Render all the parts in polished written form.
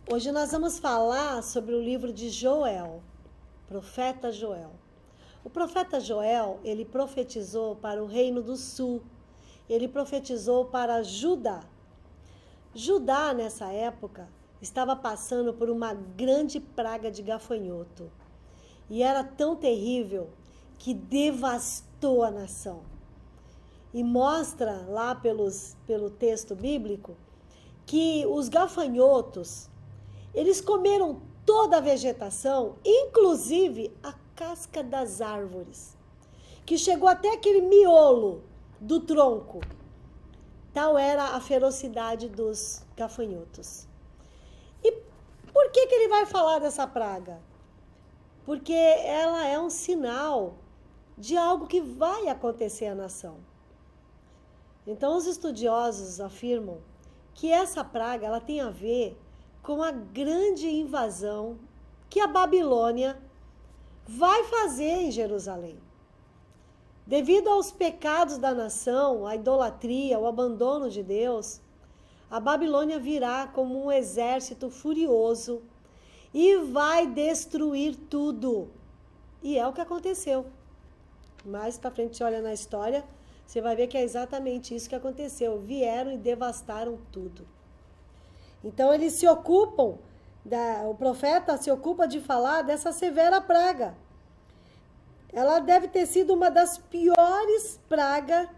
Hoje nós vamos falar sobre o livro de Joel, profeta Joel. O profeta Joel, ele profetizou para o reino do sul, ele profetizou para Judá. Judá, nessa época, estava passando por uma grande praga de gafanhoto. E era tão terrível que devastou a nação. E mostra lá pelo texto bíblico que os gafanhotos, eles comeram toda a vegetação, inclusive a casca das árvores, que chegou até aquele miolo do tronco. Tal era a ferocidade dos gafanhotos. E por que ele vai falar dessa praga? Porque ela é um sinal de algo que vai acontecer à nação. Então, os estudiosos afirmam que essa praga ela tem a ver com a grande invasão que a Babilônia vai fazer em Jerusalém. Devido aos pecados da nação, a idolatria, o abandono de Deus, a Babilônia virá como um exército furioso e vai destruir tudo. E é o que aconteceu. Mais para frente, olha na história, você vai ver que é exatamente isso que aconteceu. Vieram e devastaram tudo. Então eles se ocupam, o profeta se ocupa de falar dessa severa praga. Ela deve ter sido uma das piores pragas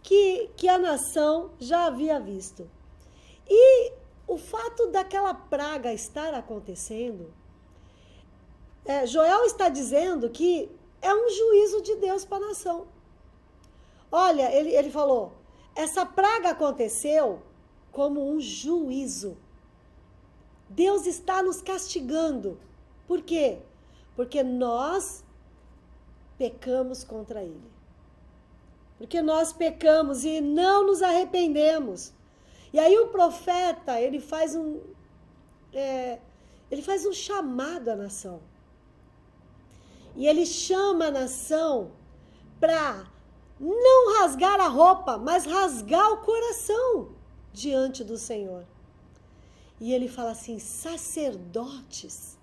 que a nação já havia visto. E o fato daquela praga estar acontecendo, Joel está dizendo que é um juízo de Deus para a nação. Olha, ele falou, essa praga aconteceu como um juízo. Deus está nos castigando. Por quê? Porque nós pecamos contra Ele. Porque nós pecamos e não nos arrependemos. E aí o profeta, ele faz um chamado à nação. E ele chama a nação para não rasgar a roupa, mas rasgar o coração diante do Senhor. E ele fala assim, sacerdotes,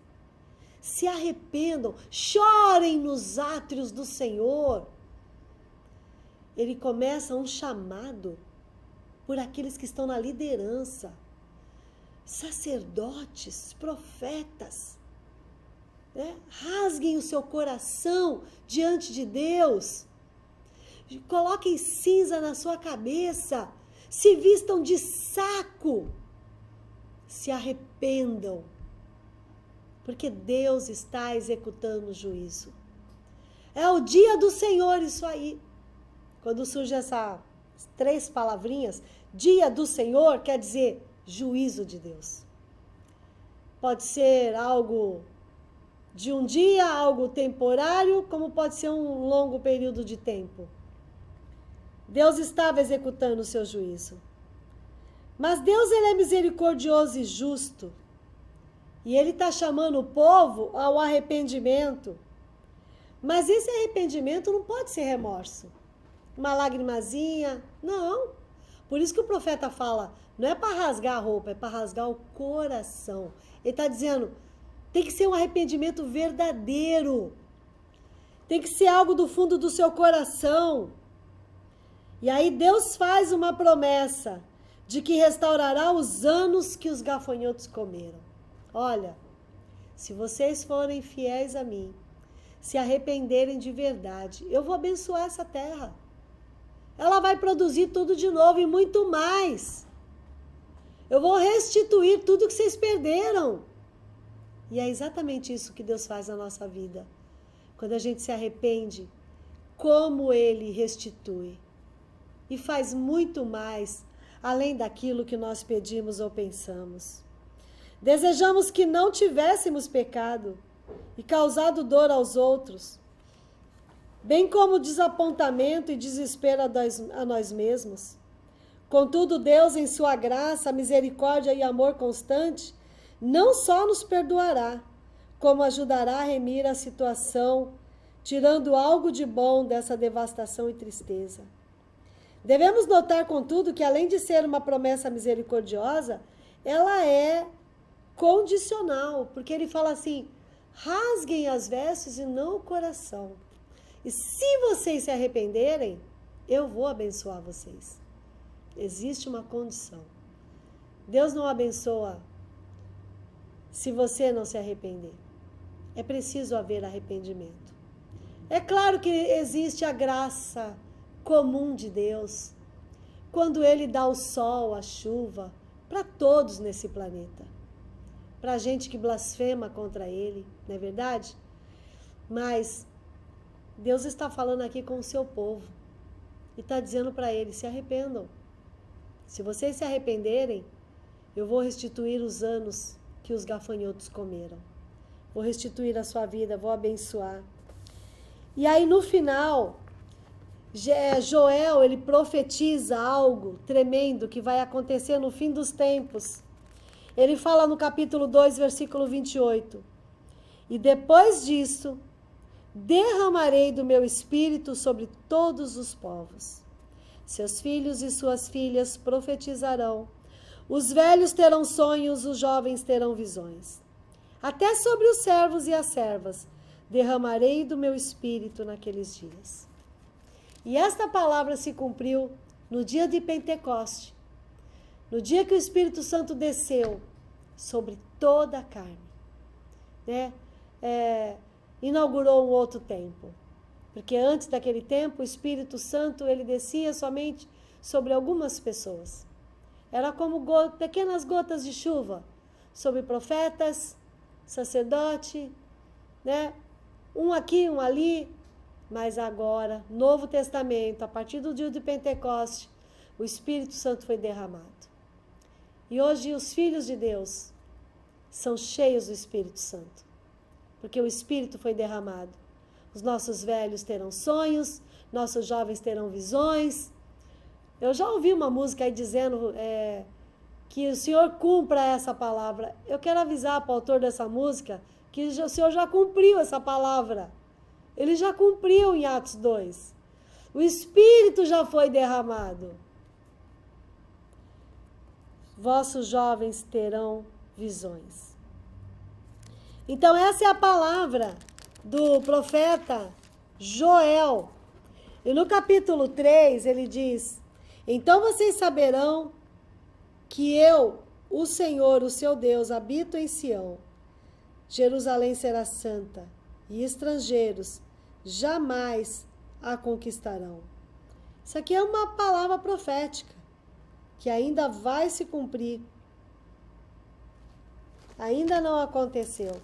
se arrependam, chorem nos átrios do Senhor. Ele começa um chamado por aqueles que estão na liderança, sacerdotes, profetas, rasguem o seu coração diante de Deus, coloquem cinza na sua cabeça, se vistam de saco, se arrependam, porque Deus está executando o juízo. É o dia do Senhor isso aí. Quando surge essas 3 palavrinhas, dia do Senhor quer dizer juízo de Deus. Pode ser algo de um dia, algo temporário, como pode ser um longo período de tempo. Deus estava executando o seu juízo. Mas Deus, ele é misericordioso e justo. E ele está chamando o povo ao arrependimento. Mas esse arrependimento não pode ser remorso. Uma lagrimazinha, não. Por isso que o profeta fala, não é para rasgar a roupa, é para rasgar o coração. Ele está dizendo, tem que ser um arrependimento verdadeiro. Tem que ser algo do fundo do seu coração. E aí Deus faz uma promessa de que restaurará os anos que os gafanhotos comeram. Olha, se vocês forem fiéis a mim, se arrependerem de verdade, eu vou abençoar essa terra. Ela vai produzir tudo de novo e muito mais. Eu vou restituir tudo que vocês perderam. E é exatamente isso que Deus faz na nossa vida. Quando a gente se arrepende, como Ele restitui. E faz muito mais, além daquilo que nós pedimos ou pensamos. Desejamos que não tivéssemos pecado e causado dor aos outros, bem como desapontamento e desespero a nós mesmos. Contudo, Deus, em sua graça, misericórdia e amor constante, não só nos perdoará, como ajudará a remir a situação, tirando algo de bom dessa devastação e tristeza. Devemos notar, contudo, que além de ser uma promessa misericordiosa, ela é condicional, porque ele fala assim: rasguem as vestes e não o coração. E se vocês se arrependerem, eu vou abençoar vocês. Existe uma condição. Deus não abençoa se você não se arrepender. É preciso haver arrependimento. É claro que existe a graça comum de Deus, quando Ele dá o sol, a chuva, para todos nesse planeta. Para a gente que blasfema contra Ele, não é verdade? Mas Deus está falando aqui com o seu povo e está dizendo para eles: se arrependam. Se vocês se arrependerem, eu vou restituir os anos que os gafanhotos comeram. Vou restituir a sua vida, vou abençoar. E aí no final, Joel, ele profetiza algo tremendo que vai acontecer no fim dos tempos. Ele fala no capítulo 2, versículo 28. E depois disso, derramarei do meu espírito sobre todos os povos. Seus filhos e suas filhas profetizarão. Os velhos terão sonhos, os jovens terão visões. Até sobre os servos e as servas derramarei do meu espírito naqueles dias. E esta palavra se cumpriu no dia de Pentecoste, no dia que o Espírito Santo desceu sobre toda a carne, né? Inaugurou um outro tempo, porque antes daquele tempo o Espírito Santo ele descia somente sobre algumas pessoas. Era como pequenas gotas de chuva sobre profetas, sacerdote, né? Um aqui, um ali. Mas agora, Novo Testamento, a partir do dia de Pentecoste, o Espírito Santo foi derramado. E hoje os filhos de Deus são cheios do Espírito Santo, porque o Espírito foi derramado. Os nossos velhos terão sonhos, nossos jovens terão visões. Eu já ouvi uma música aí dizendo que o Senhor cumpra essa palavra. Eu quero avisar para o autor dessa música que o Senhor já cumpriu essa palavra. Ele já cumpriu em Atos 2. O Espírito já foi derramado. Vossos jovens terão visões. Então essa é a palavra do profeta Joel. E no capítulo 3 ele diz: então vocês saberão que eu, o Senhor, o seu Deus, habito em Sião. Jerusalém será santa, e estrangeiros jamais a conquistarão. Isso aqui é uma palavra profética, que ainda vai se cumprir. Ainda não aconteceu.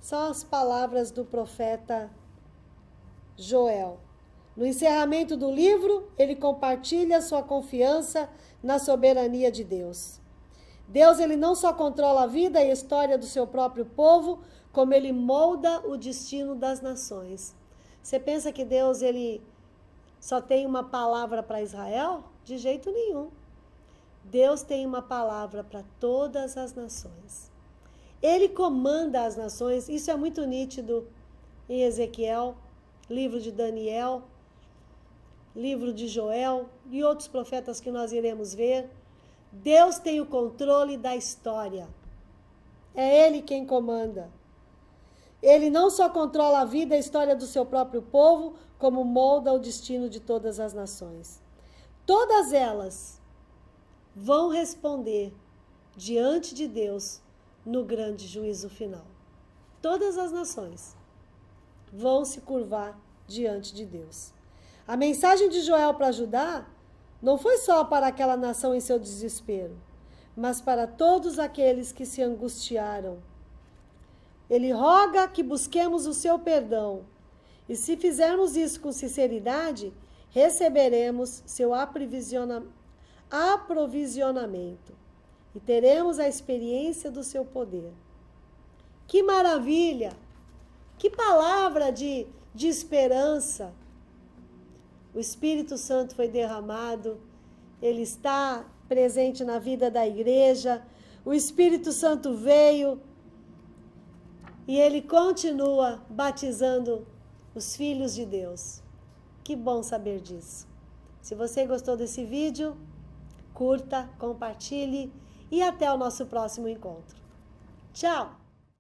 São as palavras do profeta Joel. No encerramento do livro, ele compartilha sua confiança na soberania de Deus. Deus, ele não só controla a vida e a história do seu próprio povo, como ele molda o destino das nações. Você pensa que Deus, ele só tem uma palavra para Israel? De jeito nenhum. Deus tem uma palavra para todas as nações. Ele comanda as nações, isso é muito nítido em Ezequiel, livro de Daniel, livro de Joel e outros profetas que nós iremos ver. Deus tem o controle da história. É Ele quem comanda. Ele não só controla a vida e a história do seu próprio povo, como molda o destino de todas as nações. Todas elas vão responder diante de Deus no grande juízo final. Todas as nações vão se curvar diante de Deus. A mensagem de Joel para Judá não foi só para aquela nação em seu desespero, mas para todos aqueles que se angustiaram. Ele roga que busquemos o seu perdão, e se fizermos isso com sinceridade, receberemos seu aprovisionamento e teremos a experiência do seu poder. Que maravilha! Que palavra de esperança! O Espírito Santo foi derramado, ele está presente na vida da igreja, o Espírito Santo veio e ele continua batizando os filhos de Deus. Que bom saber disso. Se você gostou desse vídeo, curta, compartilhe e até o nosso próximo encontro. Tchau!